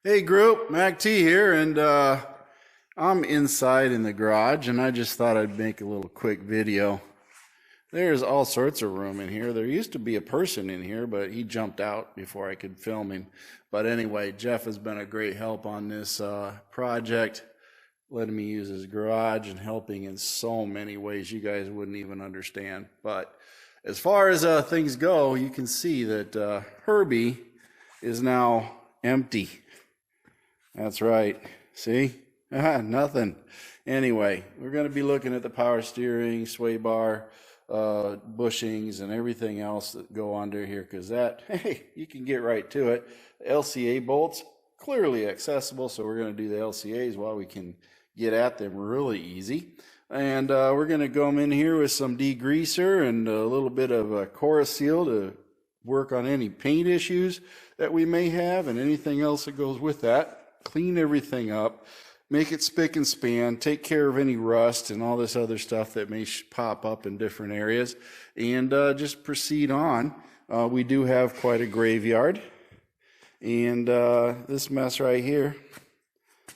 Hey group, MacT here, and I'm inside in the garage, and I just thought I'd make a little quick video. There's all sorts of room in here. There used to be a person in here, but he jumped out before I could film him. But anyway, Jeff has been a great help on this project, letting me use his garage and helping in so many ways you guys wouldn't even understand. But as far as things go, you can see that Herbie is now empty. That's right. See? Nothing. Anyway, we're going to be looking at the power steering, sway bar, bushings, and everything else that go under here, because that, hey, you can get right to it. The LCA bolts, clearly accessible, so we're going to do the LCAs while we can get at them really easy. And we're going to go in here with some degreaser and a little bit of a Chorus Seal to work on any paint issues that we may have and anything else that goes with that. Clean everything up, make it spick and span, take care of any rust and all this other stuff that may pop up in different areas, and just proceed on. We do have quite a graveyard, and this mess right here,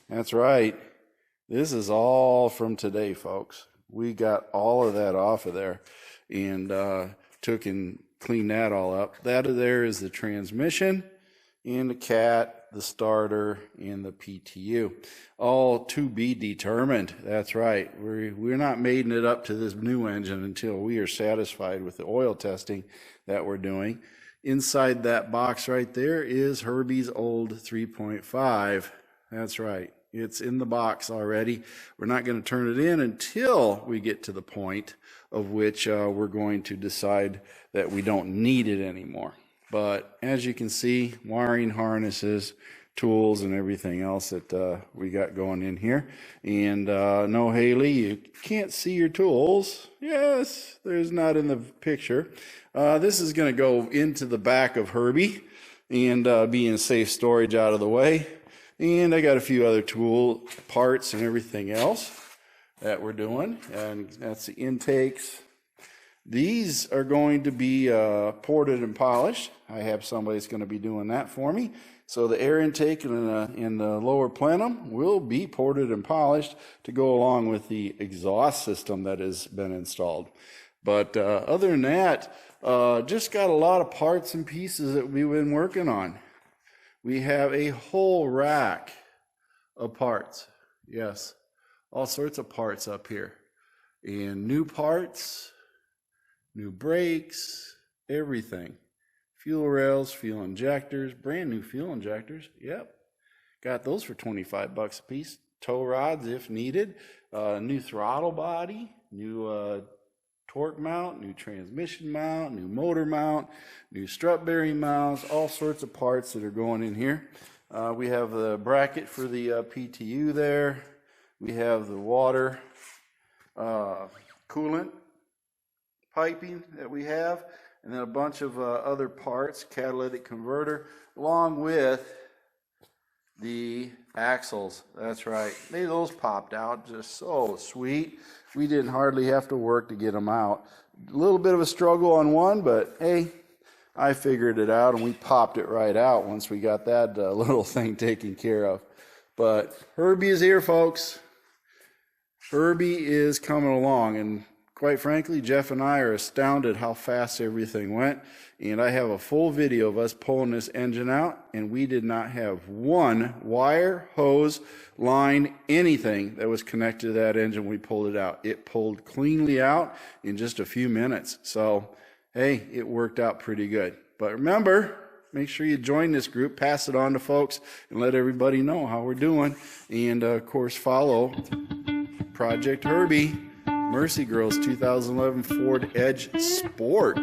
that's right, this is all from today, folks. We got all of that off of there and took and cleaned that all up. That there is the transmission and the cat, the starter, and the PTU, all to be determined. That's right. We're not making it up to this new engine until we are satisfied with the oil testing that we're doing. Inside that box right there is Herbie's old 3.5. That's right. It's in the box already. We're not going to turn it in until we get to the point of which we're going to decide that we don't need it anymore. But as you can see, wiring harnesses, tools, and everything else that we got going in here. And no, Haley, you can't see your tools. Yes, there's not in the picture. This is going to go into the back of Herbie and be in safe storage out of the way. And I got a few other tool parts and everything else that we're doing. And that's the intakes. These are going to be ported and polished. I have somebody that's going to be doing that for me. So the air intake in the lower plenum will be ported and polished to go along with the exhaust system that has been installed. But other than that, just got a lot of parts and pieces that we've been working on. We have a whole rack of parts. Yes, all sorts of parts up here. And new parts, new brakes, everything. Fuel rails, fuel injectors, brand new fuel injectors. Yep, got those for 25 bucks a piece. Tow rods if needed. New throttle body, new torque mount, new transmission mount, new motor mount, new strut bearing mounts, all sorts of parts that are going in here. We have the bracket for the PTU there. We have the water coolant piping that we have, and then a bunch of other parts, catalytic converter, along with the axles. That's right. Those popped out just so sweet. We didn't hardly have to work to get them out. A little bit of a struggle on one, but hey, I figured it out, and we popped it right out once we got that little thing taken care of. But Herbie is here, folks. Herbie is coming along, and quite frankly, Jeff and I are astounded how fast everything went. And I have a full video of us pulling this engine out, and we did not have one wire, hose, line, anything that was connected to that engine when we pulled it out. It pulled cleanly out in just a few minutes. So, hey, it worked out pretty good. But remember, make sure you join this group, pass it on to folks, and let everybody know how we're doing. And, of course, follow Project Herbie. Mercy Girls 2011 Ford Edge Sport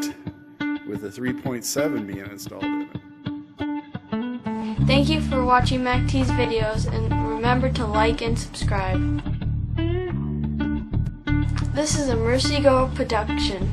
with a 3.7 being installed in it. Thank you for watching MacT's videos, and remember to like and subscribe. This is a Mercy Girl production.